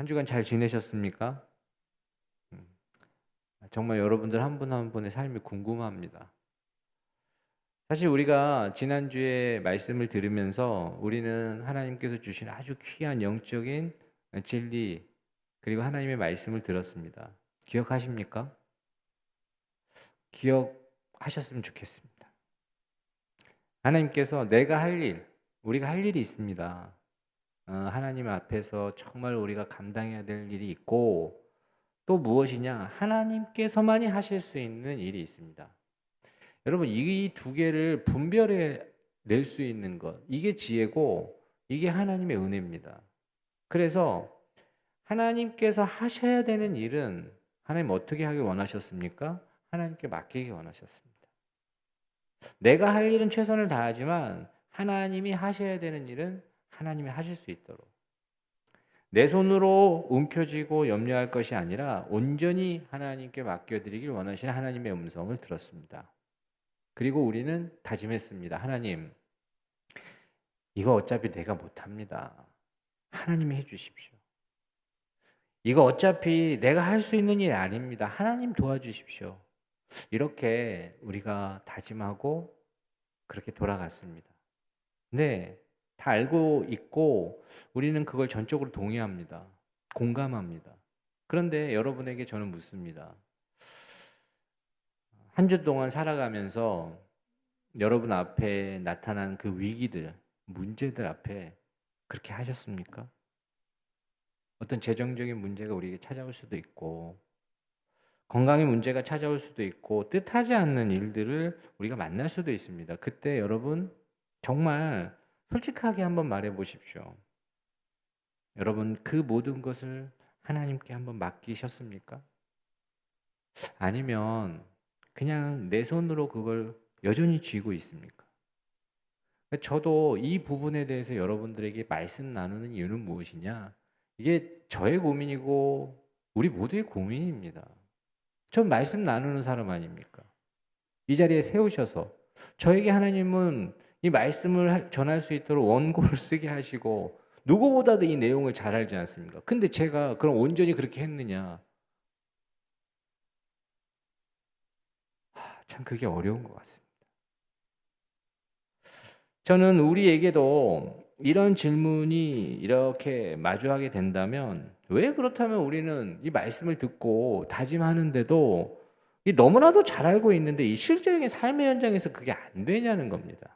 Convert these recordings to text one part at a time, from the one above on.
한 주간 잘 지내셨습니까? 음, 정말 여러분들 한 분 한 분의 삶이 궁금합니다. 사실 우리가 지난주에 말씀을 들으면서 우리는 하나님께서 주신 아주 귀한 영적인 진리 그리고 하나님의 말씀을 들었습니다. 기억하십니까? 기억하셨으면 좋겠습니다. 하나님께서 내가 할 일, 우리가 할 일이 있습니다. 하나님 앞에서 정말 우리가 감당해야 될 일이 있고 또 무엇이냐? 하나님께서만이 하실 수 있는 일이 있습니다. 여러분 이 두 개를 분별해 낼 수 있는 것 이게 지혜고 이게 하나님의 은혜입니다. 그래서 하나님께서 하셔야 되는 일은 하나님 어떻게 하길 원하셨습니까? 하나님께 맡기기 원하셨습니다. 내가 할 일은 최선을 다하지만 하나님이 하셔야 되는 일은 하나님이 하실 수 있도록 내 손으로 움켜쥐고 염려할 것이 아니라 온전히 하나님께 맡겨드리길 원하시는 하나님의 음성을 들었습니다. 그리고 우리는 다짐했습니다. 하나님, 이거 어차피 내가 못합니다. 하나님이 해주십시오. 이거 어차피 내가 할 수 있는 일 아닙니다. 하나님 도와주십시오. 이렇게 우리가 다짐하고 그렇게 돌아갔습니다. 네, 다 알고 있고 우리는 그걸 전적으로 동의합니다. 공감합니다. 그런데 여러분에게 저는 묻습니다. 한 주 동안 살아가면서 여러분 앞에 나타난 그 위기들, 문제들 앞에 그렇게 하셨습니까? 어떤 재정적인 문제가 우리에게 찾아올 수도 있고 건강의 문제가 찾아올 수도 있고 뜻하지 않는 일들을 우리가 만날 수도 있습니다. 그때 여러분 정말 솔직하게 한번 말해 보십시오. 여러분 그 모든 것을 하나님께 한번 맡기셨습니까? 아니면 그냥 내 손으로 그걸 여전히 쥐고 있습니까? 저도 이 부분에 대해서 여러분들에게 말씀 나누는 이유는 무엇이냐? 이게 저의 고민이고 우리 모두의 고민입니다. 전 말씀 나누는 사람 아닙니까? 이 자리에 세우셔서 저에게 하나님은 이 말씀을 전할 수 있도록 원고를 쓰게 하시고 누구보다도 이 내용을 잘 알지 않습니까? 근데 제가 그럼 온전히 그렇게 했느냐? 참 그게 어려운 것 같습니다. 저는 우리에게도 이런 질문이 이렇게 마주하게 된다면 왜 그렇다면 우리는 이 말씀을 듣고 다짐하는데도 이 너무나도 잘 알고 있는데 이 실제적인 삶의 현장에서 그게 안 되냐는 겁니다.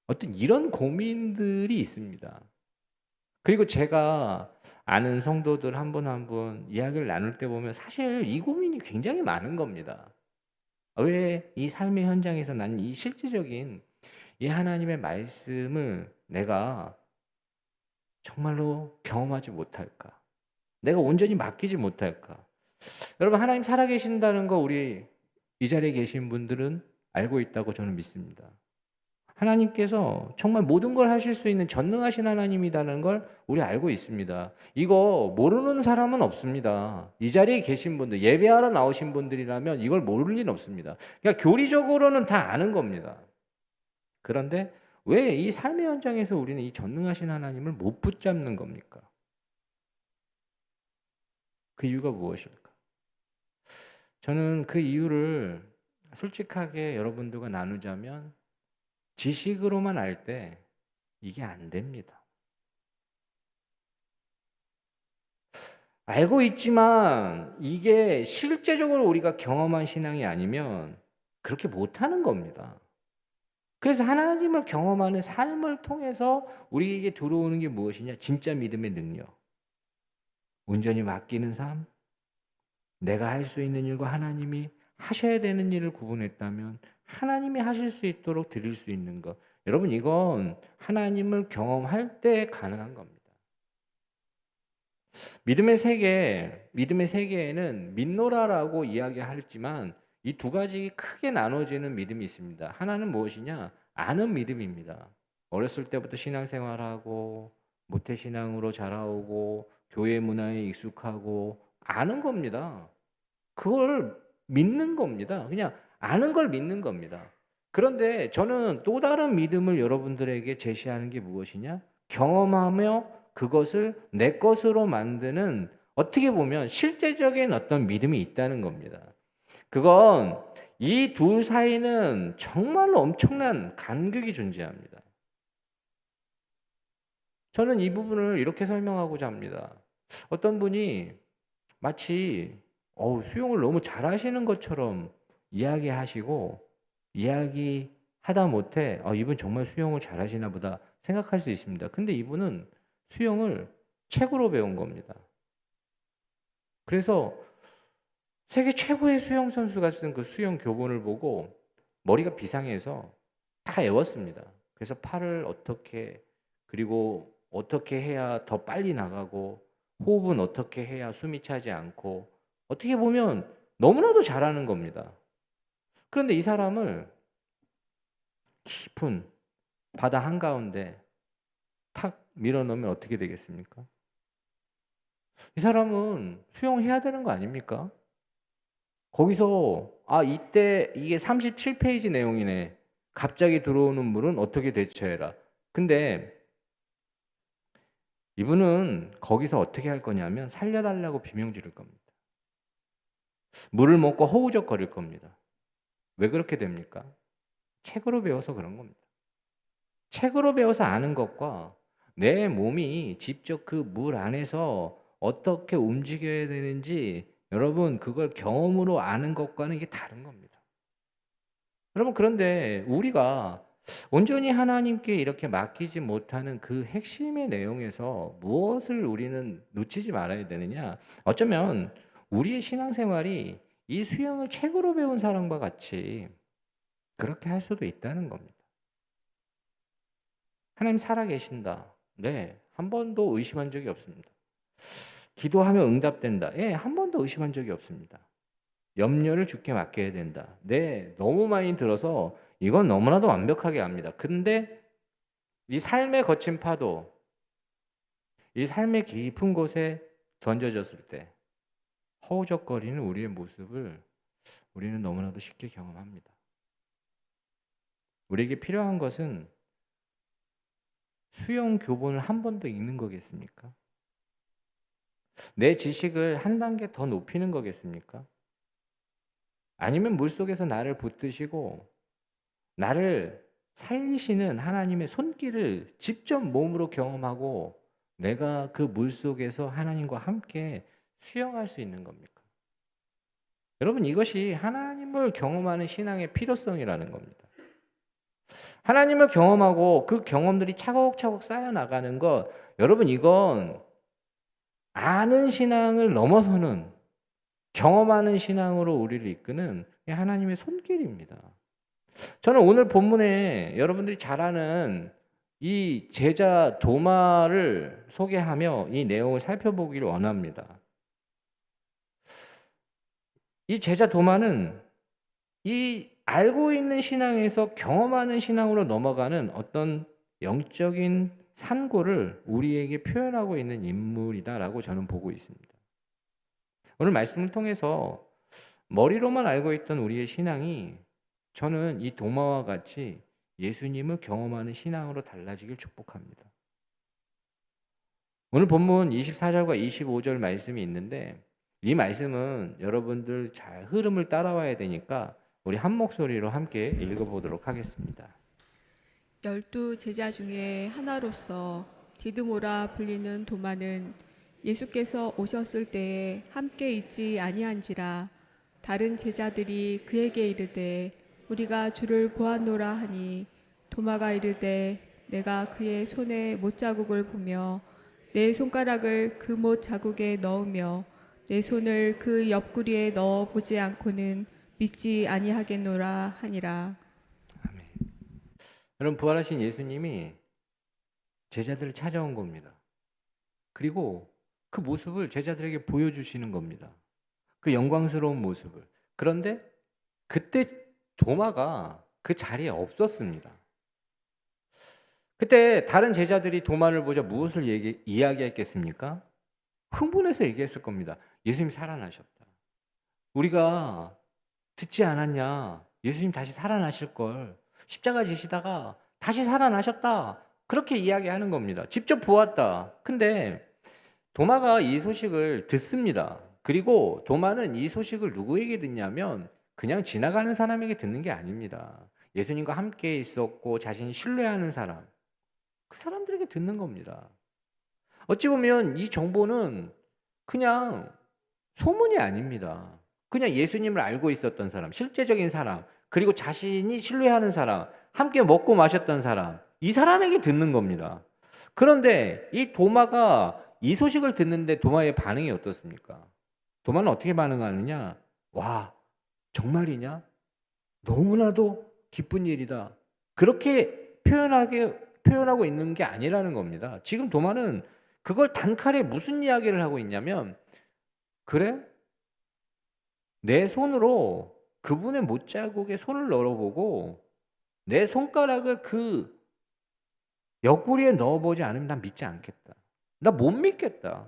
어떤 이런 고민들이 있습니다. 그리고 제가 아는 성도들 한 분 한 분 이야기를 나눌 때 보면 사실 이 고민이 굉장히 많은 겁니다. 왜 이 삶의 현장에서 나는 이 실제적인 이 하나님의 말씀을 내가 정말로 경험하지 못할까? 내가 온전히 맡기지 못할까? 여러분 하나님 살아계신다는 거 우리 이 자리에 계신 분들은 알고 있다고 저는 믿습니다. 하나님께서 정말 모든 걸 하실 수 있는 전능하신 하나님이라는 걸 우리 알고 있습니다. 이거 모르는 사람은 없습니다. 이 자리에 계신 분들, 예배하러 나오신 분들이라면 이걸 모를 리는 없습니다. 그러니까 교리적으로는 다 아는 겁니다. 그런데 왜 이 삶의 현장에서 우리는 이 전능하신 하나님을 못 붙잡는 겁니까? 그 이유가 무엇일까? 저는 그 이유를 솔직하게 여러분들과 나누자면 지식으로만 알 때 이게 안 됩니다. 알고 있지만 이게 실제적으로 우리가 경험한 신앙이 아니면 그렇게 못하는 겁니다. 그래서 하나님을 경험하는 삶을 통해서 우리에게 들어오는 게 무엇이냐? 진짜 믿음의 능력. 온전히 맡기는 삶, 내가 할 수 있는 일과 하나님이 하셔야 되는 일을 구분했다면 하나님이 하실 수 있도록 드릴 수 있는 것. 여러분 이건 하나님을 경험할 때 가능한 겁니다. 믿음의 세계에는 믿노라라고 이야기하지만 이 두 가지 크게 나눠지는 믿음이 있습니다. 하나는 무엇이냐? 아는 믿음입니다. 어렸을 때부터 신앙생활하고 모태신앙으로 자라오고 교회 문화에 익숙하고 아는 겁니다. 그걸 믿는 겁니다. 그냥 아는 걸 믿는 겁니다. 그런데 저는 또 다른 믿음을 여러분들에게 제시하는 게 무엇이냐? 경험하며 그것을 내 것으로 만드는 어떻게 보면 실제적인 어떤 믿음이 있다는 겁니다. 그건 이 둘 사이는 정말로 엄청난 간극이 존재합니다. 저는 이 부분을 이렇게 설명하고자 합니다. 어떤 분이 마치 수영을 너무 잘하시는 것처럼 이야기하시고 이야기하다 못해 이분 정말 수영을 잘하시나 보다 생각할 수 있습니다. 근데 이분은 수영을 책으로 배운 겁니다. 그래서 세계 최고의 수영 선수가 쓴 그 수영 교본을 보고 머리가 비상해서 다 외웠습니다. 그래서 팔을 그리고 어떻게 해야 더 빨리 나가고 호흡은 어떻게 해야 숨이 차지 않고 어떻게 보면 너무나도 잘하는 겁니다. 그런데 이 사람을 깊은 바다 한가운데 탁 밀어넣으면 어떻게 되겠습니까? 이 사람은 수영해야 되는 거 아닙니까? 거기서 이때 이게 37페이지 내용이네. 갑자기 들어오는 물은 어떻게 대처해라. 근데 이분은 거기서 어떻게 할 거냐면 살려달라고 비명 지를 겁니다. 물을 먹고 허우적거릴 겁니다. 왜 그렇게 됩니까? 책으로 배워서 그런 겁니다. 책으로 배워서 아는 것과 내 몸이 직접 그 물 안에서 어떻게 움직여야 되는지 여러분 그걸 경험으로 아는 것과는 이게 다른 겁니다. 여러분 그런데 우리가 온전히 하나님께 이렇게 맡기지 못하는 그 핵심의 내용에서 무엇을 우리는 놓치지 말아야 되느냐? 어쩌면 우리의 신앙생활이 이 수영을 책으로 배운 사람과 같이 그렇게 할 수도 있다는 겁니다. 하나님 살아계신다. 네, 한 번도 의심한 적이 없습니다. 기도하면 응답된다. 예, 한 번도 의심한 적이 없습니다. 염려를 주께 맡겨야 된다. 네, 너무 많이 들어서 이건 너무나도 완벽하게 압니다. 근데 이 삶의 거친 파도, 이 삶의 깊은 곳에 던져졌을 때 허우적거리는 우리의 모습을 우리는 너무나도 쉽게 경험합니다. 우리에게 필요한 것은 수영 교본을 한 번 더 읽는 거겠습니까? 내 지식을 한 단계 더 높이는 거겠습니까? 아니면 물속에서 나를 붙드시고 나를 살리시는 하나님의 손길을 직접 몸으로 경험하고 내가 그 물속에서 하나님과 함께 수영할 수 있는 겁니까? 여러분 이것이 하나님을 경험하는 신앙의 필요성이라는 겁니다. 하나님을 경험하고 그 경험들이 차곡차곡 쌓여 나가는 것 여러분 이건 아는 신앙을 넘어서는 경험하는 신앙으로 우리를 이끄는 하나님의 손길입니다. 저는 오늘 본문에 여러분들이 잘 아는 이 제자 도마를 소개하며 이 내용을 살펴보기를 원합니다. 이 제자 도마는 이 알고 있는 신앙에서 경험하는 신앙으로 넘어가는 어떤 영적인 산고를 우리에게 표현하고 있는 인물이다라고 저는 보고 있습니다. 오늘 말씀을 통해서 머리로만 알고 있던 우리의 신앙이 저는 이 도마와 같이 예수님을 경험하는 신앙으로 달라지길 축복합니다. 오늘 본문 24절과 25절 말씀이 있는데 이 말씀은 여러분들 잘 흐름을 따라와야 되니까 우리 한 목소리로 함께 읽어보도록 하겠습니다. 12 제자 중에 하나로서 디두모라 불리는 도마는 예수께서 오셨을 때에 함께 있지 아니한지라 다른 제자들이 그에게 이르되 우리가 주를 보았노라 하니 도마가 이르되 내가 그의 손에 못자국을 보며 내 손가락을 그 못자국에 넣으며 내 손을 그 옆구리에 넣어 보지 않고는 믿지 아니하겠노라 하니라. 아멘. 여러분 부활하신 예수님이 제자들을 찾아온 겁니다. 그리고 그 모습을 제자들에게 보여주시는 겁니다. 그 영광스러운 모습을. 그런데 그때 도마가 그 자리에 없었습니다. 그때 다른 제자들이 도마를 보자 무엇을 이야기했겠습니까? 흥분해서 얘기했을 겁니다. 예수님 살아나셨다. 우리가 듣지 않았냐? 예수님 다시 살아나실 걸. 십자가 지시다가 다시 살아나셨다. 그렇게 이야기하는 겁니다. 직접 보았다. 근데 도마가 이 소식을 듣습니다. 그리고 도마는 이 소식을 누구에게 듣냐면 그냥 지나가는 사람에게 듣는 게 아닙니다. 예수님과 함께 있었고 자신이 신뢰하는 사람, 그 사람들에게 듣는 겁니다. 어찌 보면 이 정보는 그냥 소문이 아닙니다. 그냥 예수님을 알고 있었던 사람, 실제적인 사람, 그리고 자신이 신뢰하는 사람, 함께 먹고 마셨던 사람, 이 사람에게 듣는 겁니다. 그런데 이 도마가 이 소식을 듣는데 도마의 반응이 어떻습니까? 도마는 어떻게 반응하느냐? 와, 정말이냐? 너무나도 기쁜 일이다. 그렇게 표현하고 있는 게 아니라는 겁니다. 지금 도마는 그걸 단칼에 무슨 이야기를 하고 있냐면, 그래? 내 손으로 그분의 못자국에 손을 넣어보고 내 손가락을 그 옆구리에 넣어보지 않으면 난 믿지 않겠다. 나 못 믿겠다.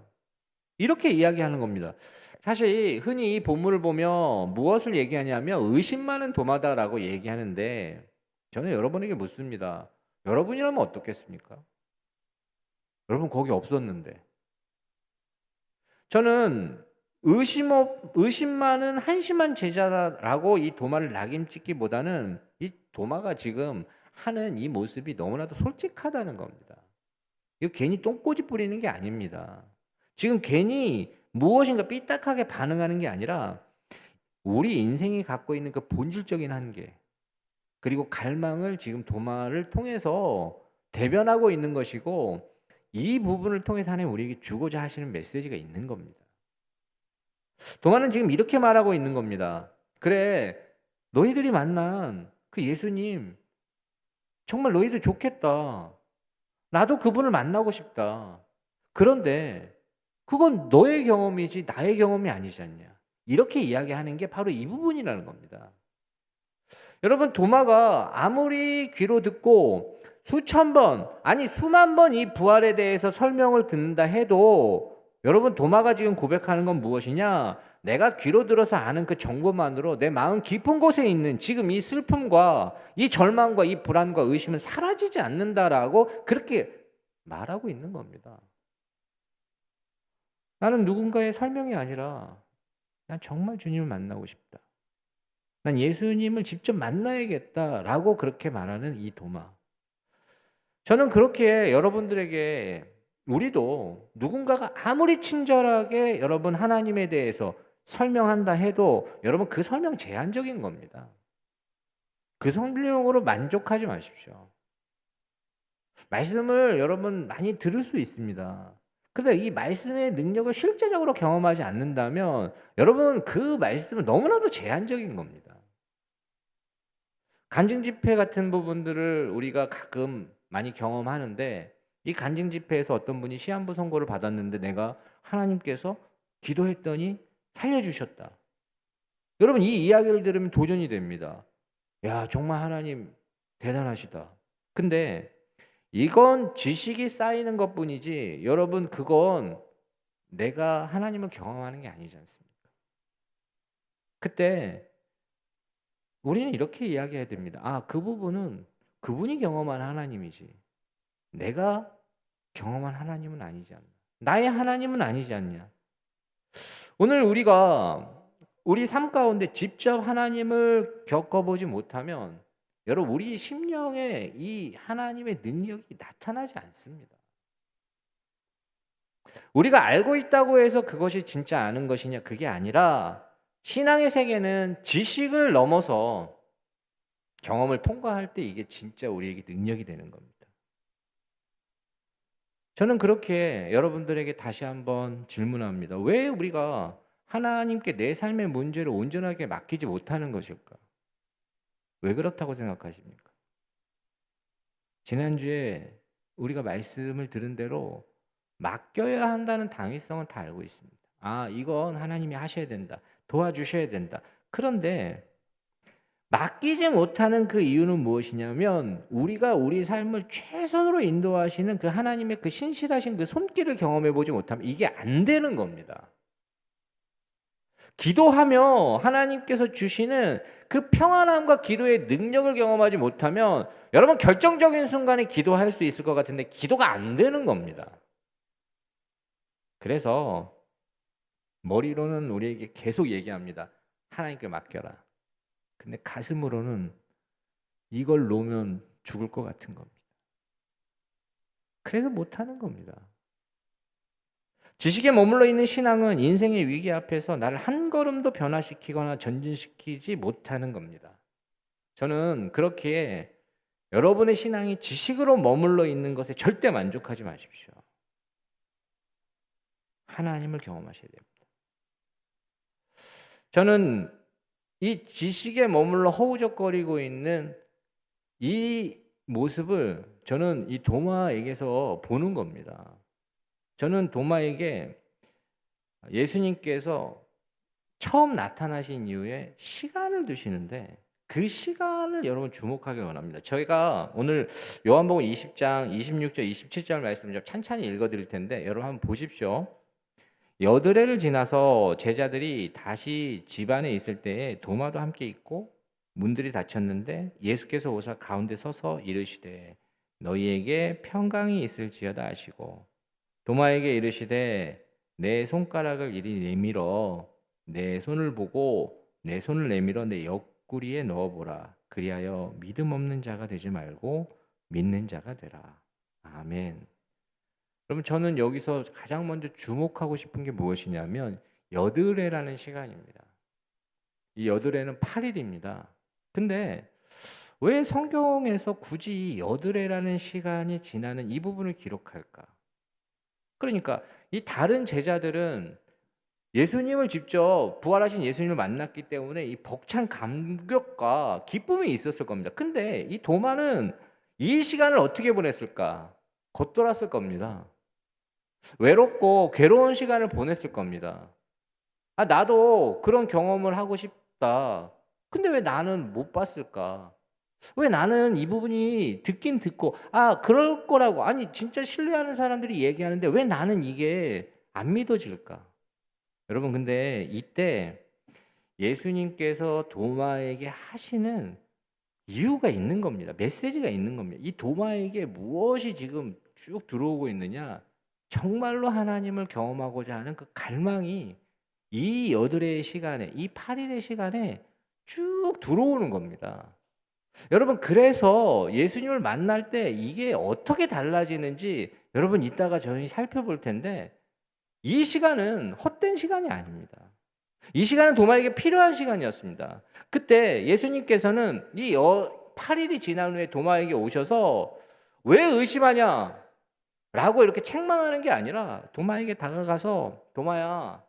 이렇게 이야기하는 겁니다. 사실 흔히 이 본문을 보면 무엇을 얘기하냐면 의심 많은 도마다라고 얘기하는데 저는 여러분에게 묻습니다. 여러분이라면 어떻겠습니까? 여러분 거기 없었는데. 저는 의심 많은 한심한 제자라고 이 도마를 낙인찍기보다는 이 도마가 지금 하는 이 모습이 너무나도 솔직하다는 겁니다. 이거 괜히 똥꼬집 부리는 게 아닙니다. 지금 괜히 무엇인가 삐딱하게 반응하는 게 아니라 우리 인생이 갖고 있는 그 본질적인 한계 그리고 갈망을 지금 도마를 통해서 대변하고 있는 것이고 이 부분을 통해서 하나님 우리에게 주고자 하시는 메시지가 있는 겁니다. 도마는 지금 이렇게 말하고 있는 겁니다. 그래, 너희들이 만난 그 예수님 정말 너희들 좋겠다. 나도 그분을 만나고 싶다. 그런데 그건 너의 경험이지 나의 경험이 아니지 않냐. 이렇게 이야기하는 게 바로 이 부분이라는 겁니다. 여러분 도마가 아무리 귀로 듣고 수천 번 아니 수만 번 이 부활에 대해서 설명을 듣는다 해도 여러분 도마가 지금 고백하는 건 무엇이냐? 내가 귀로 들어서 아는 그 정보만으로 내 마음 깊은 곳에 있는 지금 이 슬픔과 이 절망과 이 불안과 의심은 사라지지 않는다라고 그렇게 말하고 있는 겁니다. 나는 누군가의 설명이 아니라 난 정말 주님을 만나고 싶다. 난 예수님을 직접 만나야겠다라고 그렇게 말하는 이 도마. 저는 그렇게 여러분들에게 우리도 누군가가 아무리 친절하게 여러분 하나님에 대해서 설명한다 해도 여러분 그 설명 제한적인 겁니다. 그 설명으로 만족하지 마십시오. 말씀을 여러분 많이 들을 수 있습니다. 근데 이 말씀의 능력을 실제적으로 경험하지 않는다면 여러분 그 말씀은 너무나도 제한적인 겁니다. 간증 집회 같은 부분들을 우리가 가끔 많이 경험하는데 이 간증 집회에서 어떤 분이 시한부 선고를 받았는데 내가 하나님께서 기도했더니 살려주셨다. 여러분 이 이야기를 들으면 도전이 됩니다. 야 정말 하나님 대단하시다. 근데 이건 지식이 쌓이는 것뿐이지 여러분 그건 내가 하나님을 경험하는 게 아니지 않습니까? 그때 우리는 이렇게 이야기해야 됩니다. 아, 그 부분은 그분이 경험한 하나님이지. 내가 경험한 하나님은 아니지 않나. 나의 하나님은 아니지 않냐. 오늘 우리가 우리 삶 가운데 직접 하나님을 겪어보지 못하면 여러분 우리 심령에 이 하나님의 능력이 나타나지 않습니다. 우리가 알고 있다고 해서 그것이 진짜 아는 것이냐 그게 아니라 신앙의 세계는 지식을 넘어서 경험을 통과할 때 이게 진짜 우리에게 능력이 되는 겁니다. 저는 그렇게 여러분들에게 다시 한번 질문합니다. 왜 우리가 하나님께 내 삶의 문제를 온전하게 맡기지 못하는 것일까? 왜 그렇다고 생각하십니까? 지난주에 우리가 말씀을 들은 대로 맡겨야 한다는 당위성은 다 알고 있습니다. 아, 이건 하나님이 하셔야 된다. 도와주셔야 된다. 그런데 맡기지 못하는 그 이유는 무엇이냐면 우리가 우리 삶을 최선으로 인도하시는 그 하나님의 그 신실하신 그 손길을 경험해 보지 못하면 이게 안 되는 겁니다. 기도하며 하나님께서 주시는 그 평안함과 기도의 능력을 경험하지 못하면 여러분 결정적인 순간에 기도할 수 있을 것 같은데 기도가 안 되는 겁니다. 그래서 머리로는 우리에게 계속 얘기합니다. 하나님께 맡겨라. 근데 가슴으로는 이걸 놓으면 죽을 것 같은 겁니다. 그래서 못하는 겁니다. 지식에 머물러 있는 신앙은 인생의 위기 앞에서 나를 한 걸음도 변화시키거나 전진시키지 못하는 겁니다. 저는 그렇게 여러분의 신앙이 지식으로 머물러 있는 것에 절대 만족하지 마십시오. 하나님을 경험하셔야 됩니다. 저는 이 지식에 머물러 허우적거리고 있는 이 모습을 저는 이 도마에게서 보는 겁니다. 저는 도마에게 예수님께서 처음 나타나신 이후에 시간을 두시는데 그 시간을 여러분 주목하기 원합니다. 저희가 오늘 요한복음 20장 26절 27절 말씀을 좀 찬찬히 읽어드릴 텐데 여러분 한번 보십시오. 여드레를 지나서 제자들이 다시 집 안에 있을 때에 도마도 함께 있고 문들이 닫혔는데 예수께서 오사 가운데 서서 이르시되 너희에게 평강이 있을지어다 하시고 도마에게 이르시되 내 손가락을 이리 내밀어 내 손을 보고 내 손을 내밀어 내 옆구리에 넣어보라. 그리하여 믿음 없는 자가 되지 말고 믿는 자가 되라. 아멘. 그럼 저는 여기서 가장 먼저 주목하고 싶은 게 무엇이냐면 여드레라는 시간입니다. 이 여드레는 8일입니다. 근데 왜 성경에서 굳이 여드레라는 시간이 지나는 이 부분을 기록할까? 그러니까 이 다른 제자들은 예수님을 직접 부활하신 예수님을 만났기 때문에 이 벅찬 감격과 기쁨이 있었을 겁니다. 근데 이 도마는 이 시간을 어떻게 보냈을까? 겉돌았을 겁니다. 외롭고 괴로운 시간을 보냈을 겁니다. 아, 나도 그런 경험을 하고 싶다. 근데 왜 나는 못 봤을까? 왜 나는 이 부분이 듣긴 듣고, 아, 그럴 거라고. 아니, 진짜 신뢰하는 사람들이 얘기하는데 왜 나는 이게 안 믿어질까? 여러분, 근데 이때 예수님께서 도마에게 하시는 이유가 있는 겁니다. 메시지가 있는 겁니다. 이 도마에게 무엇이 지금 쭉 들어오고 있느냐? 정말로 하나님을 경험하고자 하는 그 갈망이 이 여드레의 시간에, 이 8일의 시간에 쭉 들어오는 겁니다. 여러분, 그래서 예수님을 만날 때 이게 어떻게 달라지는지 여러분 이따가 저희 살펴볼 텐데 이 시간은 헛된 시간이 아닙니다. 이 시간은 도마에게 필요한 시간이었습니다. 그때 예수님께서는 이 8일이 지난 후에 도마에게 오셔서 왜 의심하냐? 라고 이렇게 책망하는 게 아니라 도마에게 다가가서 도마야,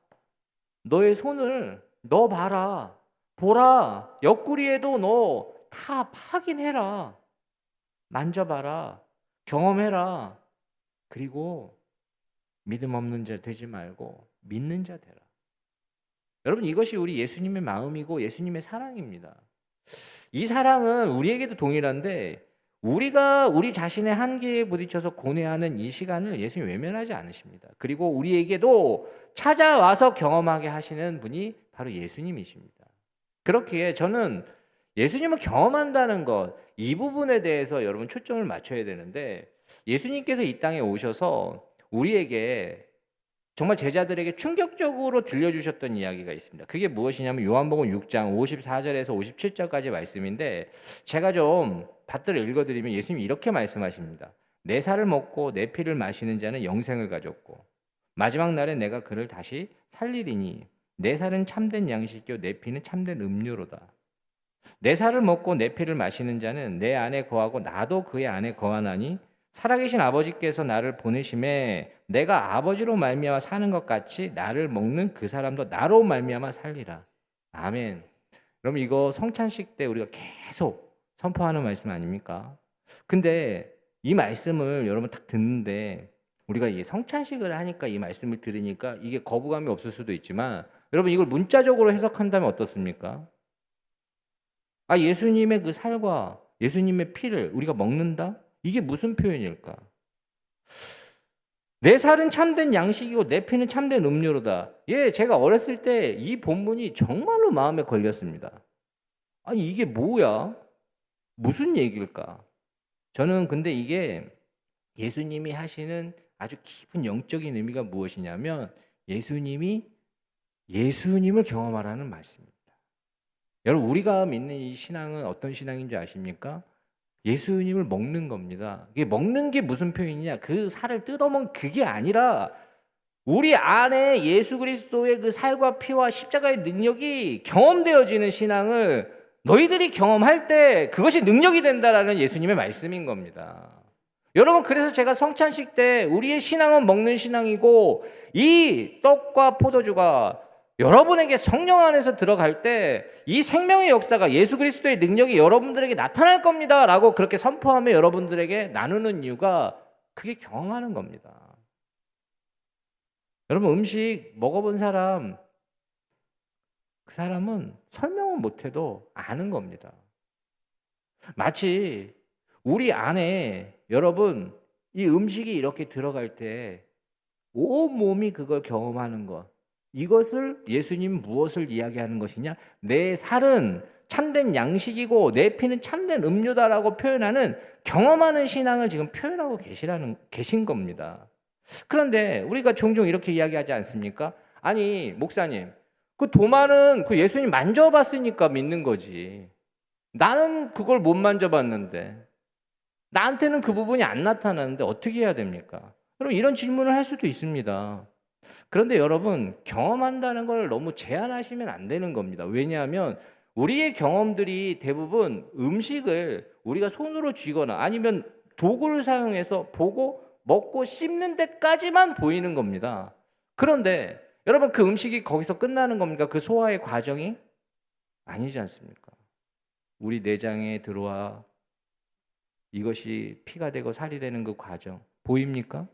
너의 손을 넣어봐라. 보라. 옆구리에도 너 다 확인해라. 만져봐라. 경험해라. 그리고 믿음 없는 자 되지 말고 믿는 자 되라. 여러분, 이것이 우리 예수님의 마음이고 예수님의 사랑입니다. 이 사랑은 우리에게도 동일한데 우리가 우리 자신의 한계에 부딪혀서 고뇌하는 이 시간을 예수님 외면하지 않으십니다. 그리고 우리에게도 찾아와서 경험하게 하시는 분이 바로 예수님이십니다. 그렇기에 저는 예수님을 경험한다는 것, 이 부분에 대해서 여러분 초점을 맞춰야 되는데 예수님께서 이 땅에 오셔서 우리에게 정말 제자들에게 충격적으로 들려주셨던 이야기가 있습니다. 그게 무엇이냐면 요한복음 6장 54절에서 57절까지 말씀인데 제가 좀 받들어 읽어드리면 예수님이 이렇게 말씀하십니다. 내 살을 먹고 내 피를 마시는 자는 영생을 가졌고 마지막 날에 내가 그를 다시 살리리니 내 살은 참된 양식이요 내 피는 참된 음료로다. 내 살을 먹고 내 피를 마시는 자는 내 안에 거하고 나도 그의 안에 거하나니 살아계신 아버지께서 나를 보내심에 내가 아버지로 말미암아 사는 것 같이 나를 먹는 그 사람도 나로 말미암아 살리라. 아멘. 여러분, 이거 성찬식 때 우리가 계속 선포하는 말씀 아닙니까? 근데 이 말씀을 여러분 딱 듣는데 우리가 이 성찬식을 하니까 이 말씀을 들으니까 이게 거부감이 없을 수도 있지만 여러분, 이걸 문자적으로 해석한다면 어떻습니까? 아, 예수님의 그 살과 예수님의 피를 우리가 먹는다? 이게 무슨 표현일까? 내 살은 참된 양식이고 내 피는 참된 음료로다. 예, 제가 어렸을 때 이 본문이 정말로 마음에 걸렸습니다. 아니 이게 뭐야? 무슨 얘기일까? 저는 근데 이게 예수님이 하시는 아주 깊은 영적인 의미가 무엇이냐면 예수님이 예수님을 경험하라는 말씀입니다. 여러분 우리가 믿는 이 신앙은 어떤 신앙인 줄 아십니까? 예수님을 먹는 겁니다. 이게 먹는 게 무슨 표현이냐? 그 살을 뜯어먹는 그게 아니라 우리 안에 예수 그리스도의 그 살과 피와 십자가의 능력이 경험되어지는 신앙을 너희들이 경험할 때 그것이 능력이 된다라는 예수님의 말씀인 겁니다. 여러분 그래서 제가 성찬식 때 우리의 신앙은 먹는 신앙이고 이 떡과 포도주가 여러분에게 성령 안에서 들어갈 때 이 생명의 역사가 예수 그리스도의 능력이 여러분들에게 나타날 겁니다 라고 그렇게 선포하며 여러분들에게 나누는 이유가 그게 경험하는 겁니다. 여러분 음식 먹어본 사람 그 사람은 설명은 못해도 아는 겁니다. 마치 우리 안에 여러분 이 음식이 이렇게 들어갈 때 온몸이 그걸 경험하는 것, 이것을 예수님 무엇을 이야기하는 것이냐? 내 살은 참된 양식이고 내 피는 참된 음료다라고 표현하는 경험하는 신앙을 지금 표현하고 계신 겁니다. 그런데 우리가 종종 이렇게 이야기하지 않습니까? 아니 목사님 그 도마는 그 예수님 만져봤으니까 믿는 거지. 나는 그걸 못 만져봤는데 나한테는 그 부분이 안 나타나는데 어떻게 해야 됩니까? 그럼 이런 질문을 할 수도 있습니다. 그런데 여러분 경험한다는 걸 너무 제한하시면 안 되는 겁니다. 왜냐하면 우리의 경험들이 대부분 음식을 우리가 손으로 쥐거나 아니면 도구를 사용해서 보고 먹고 씹는 데까지만 보이는 겁니다. 그런데 여러분 그 음식이 거기서 끝나는 겁니까? 그 소화의 과정이? 아니지 않습니까? 우리 내장에 들어와 이것이 피가 되고 살이 되는 그 과정 보입니까?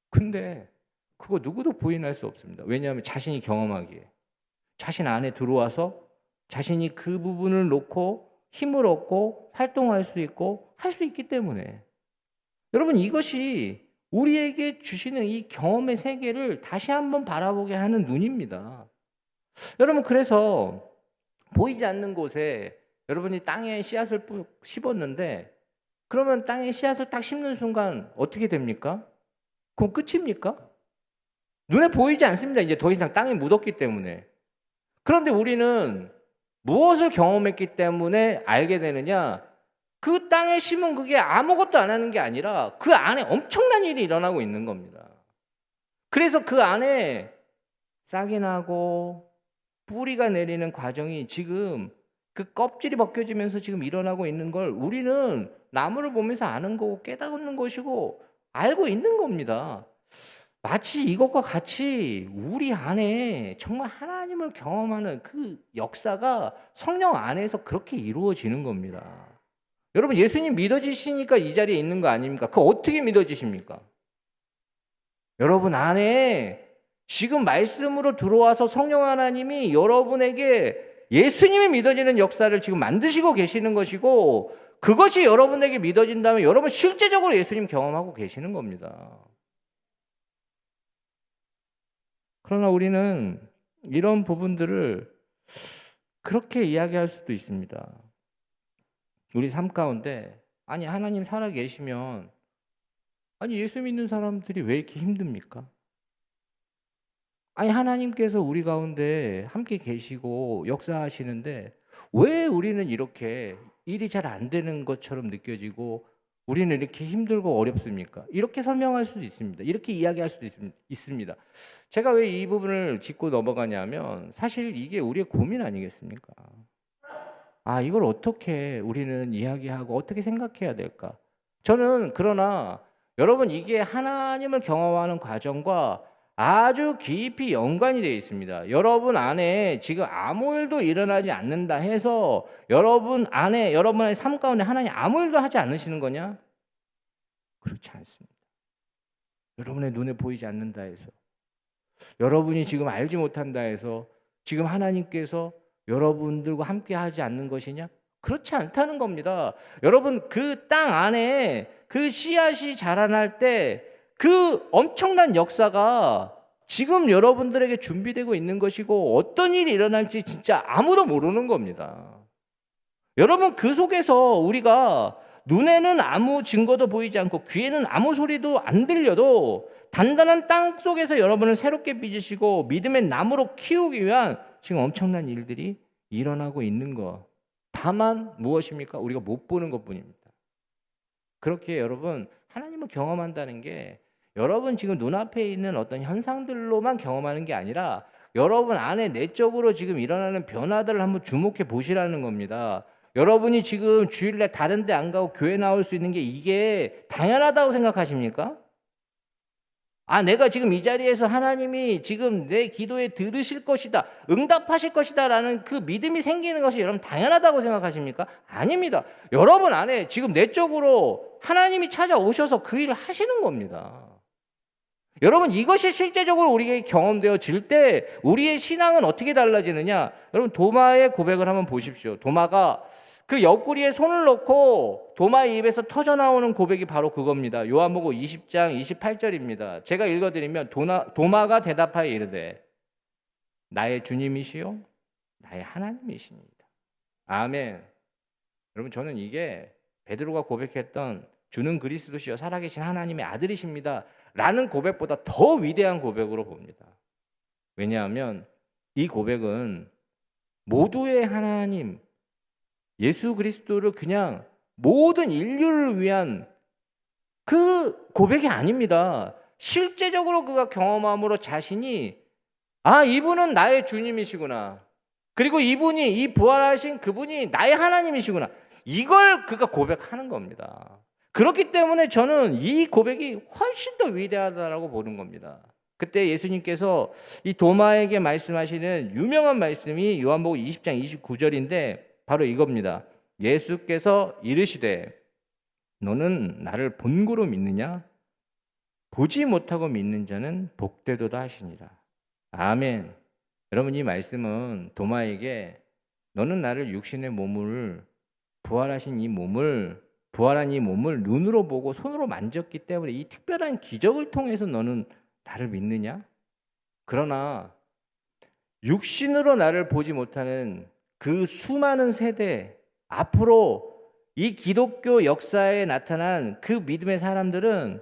근데 그거 누구도 부인할 수 없습니다. 왜냐하면 자신이 경험하기에 자신 안에 들어와서 자신이 그 부분을 놓고 힘을 얻고 활동할 수 있고 할 수 있기 때문에 여러분 이것이 우리에게 주시는 이 경험의 세계를 다시 한번 바라보게 하는 눈입니다. 여러분 그래서 보이지 않는 곳에 여러분이 땅에 씨앗을 심었는데 그러면 땅에 씨앗을 딱 심는 순간 어떻게 됩니까? 그럼 끝입니까? 눈에 보이지 않습니다. 이제 더 이상 땅에 묻었기 때문에. 그런데 우리는 무엇을 경험했기 때문에 알게 되느냐? 그 땅에 심은 그게 아무것도 안 하는 게 아니라 그 안에 엄청난 일이 일어나고 있는 겁니다. 그래서 그 안에 싹이 나고 뿌리가 내리는 과정이 지금 그 껍질이 벗겨지면서 지금 일어나고 있는 걸 우리는 나무를 보면서 아는 거고 깨닫는 것이고 알고 있는 겁니다. 마치 이것과 같이 우리 안에 정말 하나님을 경험하는 그 역사가 성령 안에서 그렇게 이루어지는 겁니다. 여러분 예수님 믿어지시니까 이 자리에 있는 거 아닙니까? 그거 어떻게 믿어지십니까? 여러분 안에 지금 말씀으로 들어와서 성령 하나님이 여러분에게 예수님이 믿어지는 역사를 지금 만드시고 계시는 것이고 그것이 여러분에게 믿어진다면 여러분 실제적으로 예수님 경험하고 계시는 겁니다. 그러나 우리는 이런 부분들을 그렇게 이야기할 수도 있습니다. 우리 삶 가운데 아니 하나님 살아 계시면 아니 예수 믿는 사람들이 왜 이렇게 힘듭니까? 아니 하나님께서 우리 가운데 함께 계시고 역사하시는데 왜 우리는 이렇게 일이 잘 안 되는 것처럼 느껴지고 우리는 이렇게 힘들고 어렵습니까? 이렇게 설명할 수도 있습니다. 이렇게 이야기할 수도 있습니다. 제가 왜 이 부분을 짚고 넘어가냐면 사실 이게 우리의 고민 아니겠습니까? 아, 이걸 어떻게 우리는 이야기하고 어떻게 생각해야 될까? 저는 그러나 여러분 이게 하나님을 경험하는 과정과 아주 깊이 연관이 되어 있습니다. 여러분 안에 지금 아무 일도 일어나지 않는다 해서 여러분 안에 여러분의 삶 가운데 하나님 아무 일도 하지 않으시는 거냐? 그렇지 않습니다. 여러분의 눈에 보이지 않는다 해서 여러분이 지금 알지 못한다 해서 지금 하나님께서 여러분들과 함께 하지 않는 것이냐? 그렇지 않다는 겁니다. 여러분 그 땅 안에 그 씨앗이 자라날 때 그 엄청난 역사가 지금 여러분들에게 준비되고 있는 것이고 어떤 일이 일어날지 진짜 아무도 모르는 겁니다. 여러분, 그 속에서 우리가 눈에는 아무 증거도 보이지 않고 귀에는 아무 소리도 안 들려도 단단한 땅 속에서 여러분을 새롭게 빚으시고 믿음의 나무로 키우기 위한 지금 엄청난 일들이 일어나고 있는 것. 다만 무엇입니까? 우리가 못 보는 것뿐입니다. 그렇게 여러분, 하나님을 경험한다는 게 여러분 지금 눈앞에 있는 어떤 현상들로만 경험하는 게 아니라 여러분 안에 내적으로 지금 일어나는 변화들을 한번 주목해 보시라는 겁니다. 여러분이 지금 주일날 다른 데 안 가고 교회 나올 수 있는 게 이게 당연하다고 생각하십니까? 내가 지금 이 자리에서 하나님이 지금 내 기도에 들으실 것이다, 응답하실 것이다 라는 그 믿음이 생기는 것이 여러분 당연하다고 생각하십니까? 아닙니다. 여러분 안에 지금 내적으로 하나님이 찾아오셔서 그 일을 하시는 겁니다. 여러분, 이것이 실제적으로 우리에게 경험되어질 때 우리의 신앙은 어떻게 달라지느냐? 여러분, 도마의 고백을 한번 보십시오. 도마가 그 옆구리에 손을 넣고 도마의 입에서 터져나오는 고백이 바로 그겁니다. 요한복음 20장 28절입니다. 제가 읽어드리면 도마가 대답하여 이르되 나의 주님이시요 나의 하나님이십니다. 아멘. 여러분, 저는 이게 베드로가 고백했던 주는 그리스도시요 살아계신 하나님의 아들이십니다 라는 고백보다 더 위대한 고백으로 봅니다. 왜냐하면 이 고백은 모두의 하나님 예수 그리스도를 그냥 모든 인류를 위한 그 고백이 아닙니다. 실제적으로 그가 경험함으로 자신이 이분은 나의 주님이시구나. 그리고 이분이 이 부활하신 그분이 나의 하나님이시구나. 이걸 그가 고백하는 겁니다. 그렇기 때문에 저는 이 고백이 훨씬 더 위대하다라고 보는 겁니다. 그때 예수님께서 이 도마에게 말씀하시는 유명한 말씀이 요한복음 20장 29절인데 바로 이겁니다. 예수께서 이르시되 너는 나를 본고로 믿느냐? 보지 못하고 믿는 자는 복되도다 하시니라. 아멘. 여러분, 이 말씀은 도마에게 너는 나를 육신의 몸을 부활한 이 몸을 눈으로 보고 손으로 만졌기 때문에 이 특별한 기적을 통해서 너는 나를 믿느냐? 그러나 육신으로 나를 보지 못하는 그 수많은 세대 앞으로 이 기독교 역사에 나타난 그 믿음의 사람들은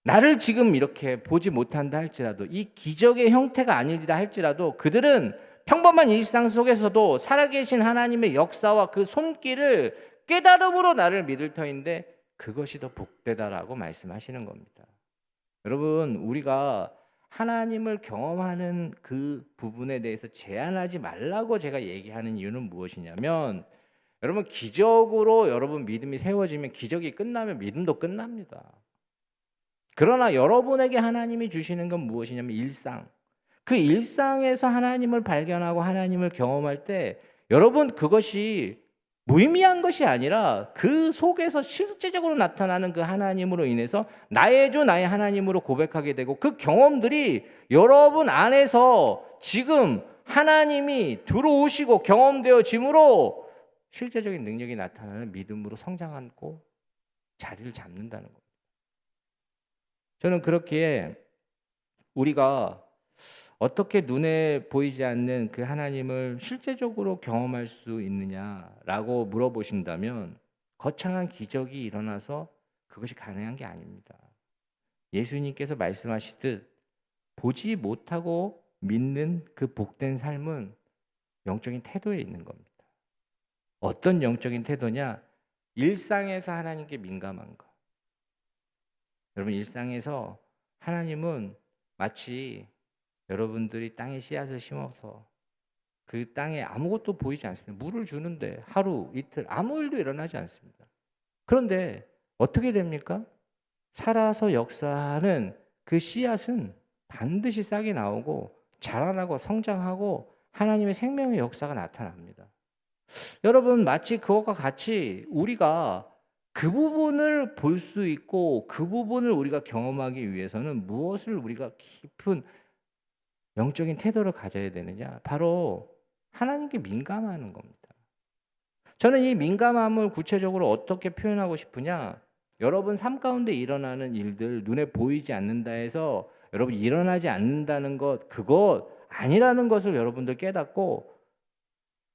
나를 지금 이렇게 보지 못한다 할지라도 이 기적의 형태가 아니라 할지라도 그들은 평범한 일상 속에서도 살아계신 하나님의 역사와 그 손길을 깨달음으로 나를 믿을 터인데 그것이 더 복되다라고 말씀하시는 겁니다. 여러분, 우리가 하나님을 경험하는 그 부분에 대해서 제한하지 말라고 제가 얘기하는 이유는 무엇이냐면 여러분, 기적으로 여러분 믿음이 세워지면 기적이 끝나면 믿음도 끝납니다. 그러나 여러분에게 하나님이 주시는 건 무엇이냐면 일상. 그 일상에서 하나님을 발견하고 하나님을 경험할 때 여러분 그것이 무의미한 것이 아니라 그 속에서 실제적으로 나타나는 그 하나님으로 인해서 나의 주 나의 하나님으로 고백하게 되고 그 경험들이 여러분 안에서 지금 하나님이 들어오시고 경험되어짐으로 실제적인 능력이 나타나는 믿음으로 성장하고 자리를 잡는다는 겁니다. 저는 그렇기에 우리가 어떻게 눈에 보이지 않는 그 하나님을 실제적으로 경험할 수 있느냐라고 물어보신다면 거창한 기적이 일어나서 그것이 가능한 게 아닙니다. 예수님께서 말씀하시듯 보지 못하고 믿는 그 복된 삶은 영적인 태도에 있는 겁니다. 어떤 영적인 태도냐? 일상에서 하나님께 민감한 것. 여러분, 일상에서 하나님은 마치 여러분들이 땅에 씨앗을 심어서 그 땅에 아무것도 보이지 않습니다. 물을 주는데 하루, 이틀 아무 일도 일어나지 않습니다. 그런데 어떻게 됩니까? 살아서 역사하는 그 씨앗은 반드시 싹이 나오고 자라나고 성장하고 하나님의 생명의 역사가 나타납니다. 여러분, 마치 그것과 같이 우리가 그 부분을 볼 수 있고 그 부분을 우리가 경험하기 위해서는 무엇을 우리가 깊은 영적인 태도를 가져야 되느냐? 바로 하나님께 민감하는 겁니다. 저는 이 민감함을 구체적으로 어떻게 표현하고 싶으냐? 여러분 삶 가운데 일어나는 일들 눈에 보이지 않는다 해서 여러분 일어나지 않는다는 것 그거 아니라는 것을 여러분들 깨닫고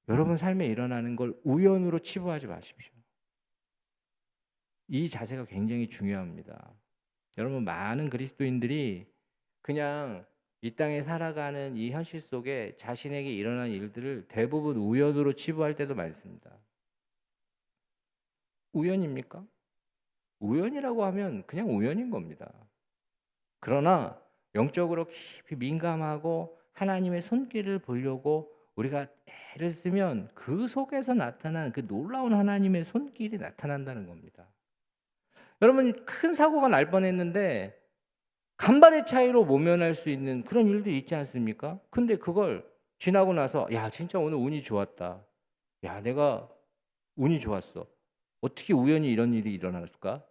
여러분 삶에 일어나는 걸 우연으로 치부하지 마십시오. 이 자세가 굉장히 중요합니다. 여러분 많은 그리스도인들이 그냥 이 땅에 살아가는 이 현실 속에 자신에게 일어난 일들을 대부분 우연으로 치부할 때도 많습니다. 우연입니까? 우연이라고 하면 그냥 우연인 겁니다. 그러나 영적으로 깊이 민감하고 하나님의 손길을 보려고 우리가 애를 쓰면 그 속에서 나타난 그 놀라운 하나님의 손길이 나타난다는 겁니다. 여러분 큰 사고가 날 뻔했는데 간발의 차이로 모면할 수 있는 그런 일도 있지 않습니까? 근데 그걸 지나고 나서 야 진짜 오늘 운이 좋았다. 야 내가 운이 좋았어. 어떻게 우연히 이런 일이 일어났을까?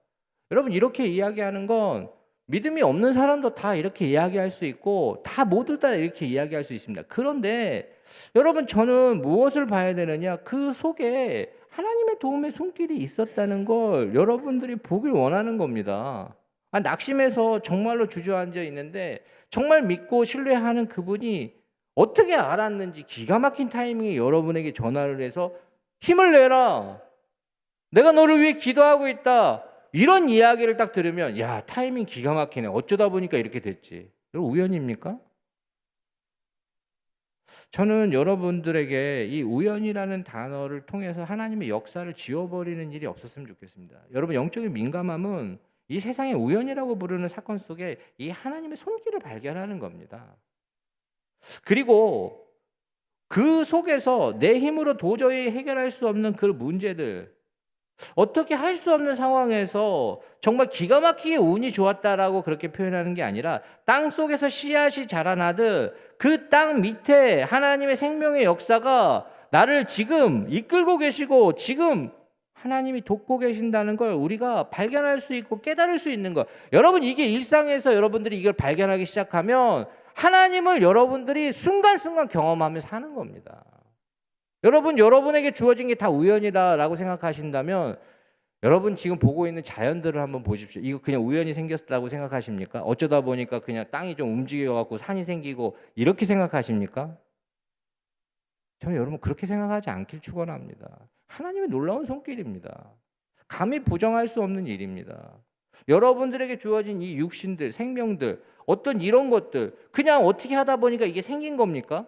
여러분 이렇게 이야기하는 건 믿음이 없는 사람도 다 이렇게 이야기할 수 있고 다 모두 다 이렇게 이야기할 수 있습니다. 그런데 여러분 저는 무엇을 봐야 되느냐? 그 속에 하나님의 도움의 손길이 있었다는 걸 여러분들이 보길 원하는 겁니다. 낙심해서 정말로 주저앉아 있는데 정말 믿고 신뢰하는 그분이 어떻게 알았는지 기가 막힌 타이밍에 여러분에게 전화를 해서 힘을 내라. 내가 너를 위해 기도하고 있다. 이런 이야기를 딱 들으면 야 타이밍 기가 막히네. 어쩌다 보니까 이렇게 됐지. 여러분 우연입니까? 저는 여러분들에게 이 우연이라는 단어를 통해서 하나님의 역사를 지워버리는 일이 없었으면 좋겠습니다. 여러분 영적인 민감함은 이 세상의 우연이라고 부르는 사건 속에 이 하나님의 손길을 발견하는 겁니다. 그리고 그 속에서 내 힘으로 도저히 해결할 수 없는 그 문제들 어떻게 할 수 없는 상황에서 정말 기가 막히게 운이 좋았다라고 그렇게 표현하는 게 아니라 땅 속에서 씨앗이 자라나듯 그 땅 밑에 하나님의 생명의 역사가 나를 지금 이끌고 계시고 지금 하나님이 돕고 계신다는 걸 우리가 발견할 수 있고 깨달을 수 있는 것. 여러분 이게 일상에서 여러분들이 이걸 발견하기 시작하면 하나님을 여러분들이 순간순간 경험하며 사는 겁니다. 여러분 여러분에게 주어진 게 다 우연이다라고 생각하신다면 여러분 지금 보고 있는 자연들을 한번 보십시오. 이거 그냥 우연히 생겼다고 생각하십니까? 어쩌다 보니까 그냥 땅이 좀 움직여갖고 산이 생기고 이렇게 생각하십니까? 저는 여러분 그렇게 생각하지 않길 축원합니다. 하나님의 놀라운 손길입니다. 감히 부정할 수 없는 일입니다. 여러분들에게 주어진 이 육신들, 생명들, 어떤 이런 것들 그냥 어떻게 하다 보니까 이게 생긴 겁니까?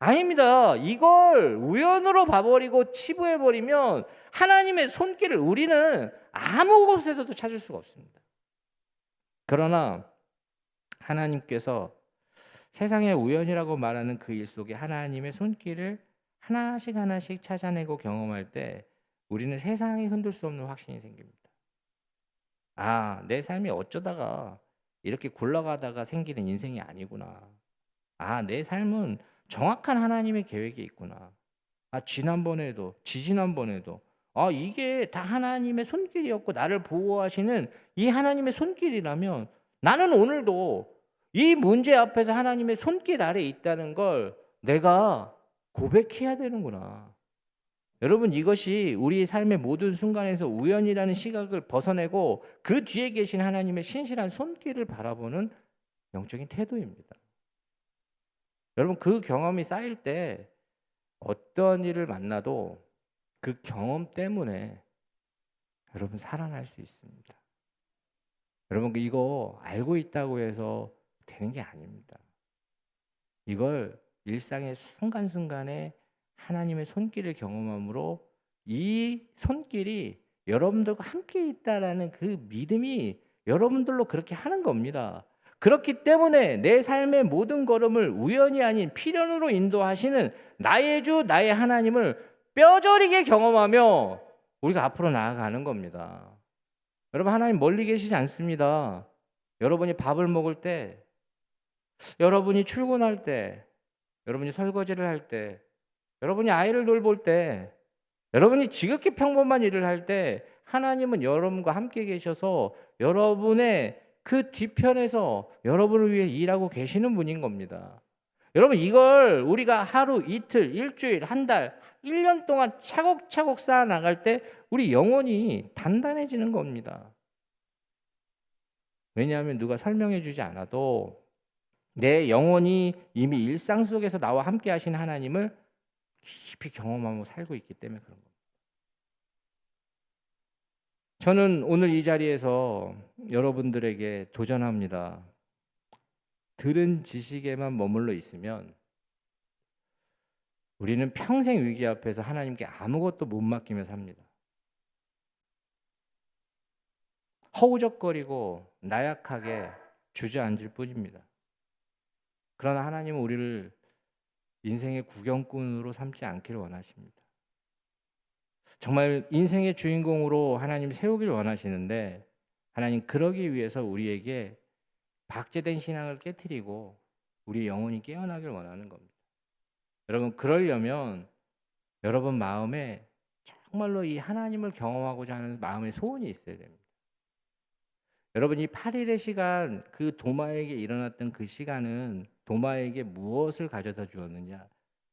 아닙니다. 이걸 우연으로 봐버리고 치부해버리면 하나님의 손길을 우리는 아무 곳에서도 찾을 수가 없습니다. 그러나 하나님께서 세상의 우연이라고 말하는 그 일 속에 하나님의 손길을 하나씩 하나씩 찾아내고 경험할 때 우리는 세상이 흔들 수 없는 확신이 생깁니다. 내 삶이 어쩌다가 이렇게 굴러가다가 생기는 인생이 아니구나. 내 삶은 정확한 하나님의 계획이 있구나. 지난번에도 지지난번에도 이게 다 하나님의 손길이었고 나를 보호하시는 이 하나님의 손길이라면 나는 오늘도 이 문제 앞에서 하나님의 손길 아래 있다는 걸 내가 고백해야 되는구나. 여러분 이것이 우리의 삶의 모든 순간에서 우연이라는 시각을 벗어내고 그 뒤에 계신 하나님의 신실한 손길을 바라보는 영적인 태도입니다. 여러분 그 경험이 쌓일 때 어떤 일을 만나도 그 경험 때문에 여러분 살아날 수 있습니다. 여러분 이거 알고 있다고 해서 되는 게 아닙니다. 이걸 일상의 순간순간에 하나님의 손길을 경험함으로 이 손길이 여러분들과 함께 있다라는 그 믿음이 여러분들로 그렇게 하는 겁니다. 그렇기 때문에 내 삶의 모든 걸음을 우연이 아닌 필연으로 인도하시는 나의 주 나의 하나님을 뼈저리게 경험하며 우리가 앞으로 나아가는 겁니다. 여러분 하나님 멀리 계시지 않습니다. 여러분이 밥을 먹을 때, 여러분이 출근할 때, 여러분이 설거지를 할 때, 여러분이 아이를 돌볼 때, 여러분이 지극히 평범한 일을 할 때 하나님은 여러분과 함께 계셔서 여러분의 그 뒤편에서 여러분을 위해 일하고 계시는 분인 겁니다. 여러분 이걸 우리가 하루, 이틀, 일주일, 한 달 1년 동안 차곡차곡 쌓아 나갈 때 우리 영혼이 단단해지는 겁니다. 왜냐하면 누가 설명해 주지 않아도 내 영혼이 이미 일상 속에서 나와 함께 하신 하나님을 깊이 경험하고 살고 있기 때문에 그런 겁니다. 저는 오늘 이 자리에서 여러분들에게 도전합니다. 들은 지식에만 머물러 있으면 우리는 평생 위기 앞에서 하나님께 아무것도 못 맡기며 삽니다. 허우적거리고 나약하게 주저앉을 뿐입니다. 그러나 하나님은 우리를 인생의 구경꾼으로 삼지 않기를 원하십니다. 정말 인생의 주인공으로 하나님 세우기를 원하시는데 하나님 그러기 위해서 우리에게 박제된 신앙을 깨트리고 우리 영혼이 깨어나길 원하는 겁니다. 여러분 그러려면 여러분 마음에 정말로 이 하나님을 경험하고자 하는 마음의 소원이 있어야 됩니다. 여러분 이 8일의 시간 그 도마에게 일어났던 그 시간은 도마에게 무엇을 가져다 주었느냐?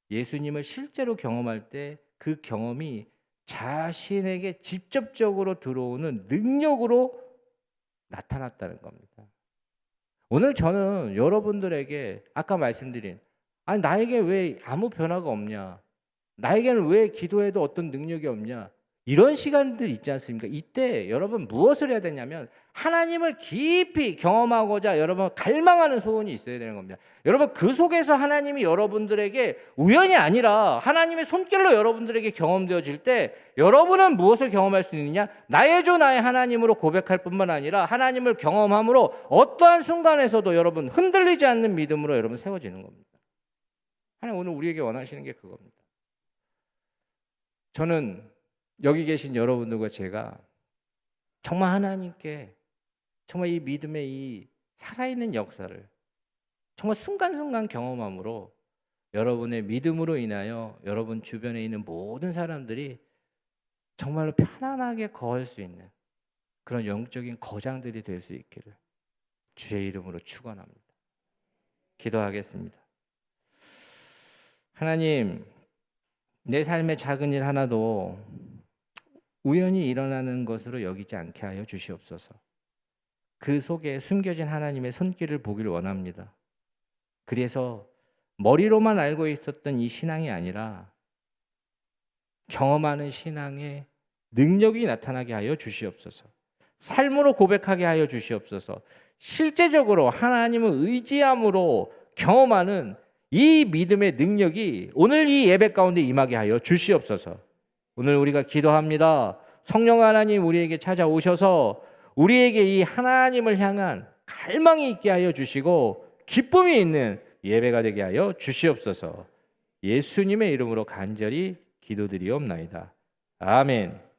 예수님을 실제로 경험할 때 그 경험이 자신에게 직접적으로 들어오는 능력으로 나타났다는 겁니다. 오늘 저는 여러분들에게 아까 말씀드린 아니 나에게 왜 아무 변화가 없냐? 나에게는 왜 기도해도 어떤 능력이 없냐? 이런 시간들 있지 않습니까? 이때 여러분 무엇을 해야 되냐면 하나님을 깊이 경험하고자 여러분 갈망하는 소원이 있어야 되는 겁니다. 여러분 그 속에서 하나님이 여러분들에게 우연이 아니라 하나님의 손길로 여러분들에게 경험되어질 때 여러분은 무엇을 경험할 수 있느냐? 나의 주 나의 하나님으로 고백할 뿐만 아니라 하나님을 경험함으로 어떠한 순간에서도 여러분 흔들리지 않는 믿음으로 여러분 세워지는 겁니다. 하나님 오늘 우리에게 원하시는 게 그겁니다. 저는 여기 계신 여러분들과 제가 정말 하나님께 정말 이 믿음의 이 살아있는 역사를 정말 순간순간 경험함으로 여러분의 믿음으로 인하여 여러분 주변에 있는 모든 사람들이 정말로 편안하게 거할 수 있는 그런 영적인 거장들이 될 수 있기를 주의 이름으로 축원합니다. 기도하겠습니다. 하나님, 내 삶의 작은 일 하나도 우연히 일어나는 것으로 여기지 않게 하여 주시옵소서. 그 속에 숨겨진 하나님의 손길을 보기를 원합니다. 그래서 머리로만 알고 있었던 이 신앙이 아니라 경험하는 신앙의 능력이 나타나게 하여 주시옵소서. 삶으로 고백하게 하여 주시옵소서. 실제적으로 하나님을 의지함으로 경험하는 이 믿음의 능력이 오늘 이 예배 가운데 임하게 하여 주시옵소서. 오늘 우리가 기도합니다. 성령 하나님 우리에게 찾아오셔서 우리에게 이 하나님을 향한 갈망이 있게 하여 주시고 기쁨이 있는 예배가 되게 하여 주시옵소서. 예수님의 이름으로 간절히 기도드리옵나이다. 아멘.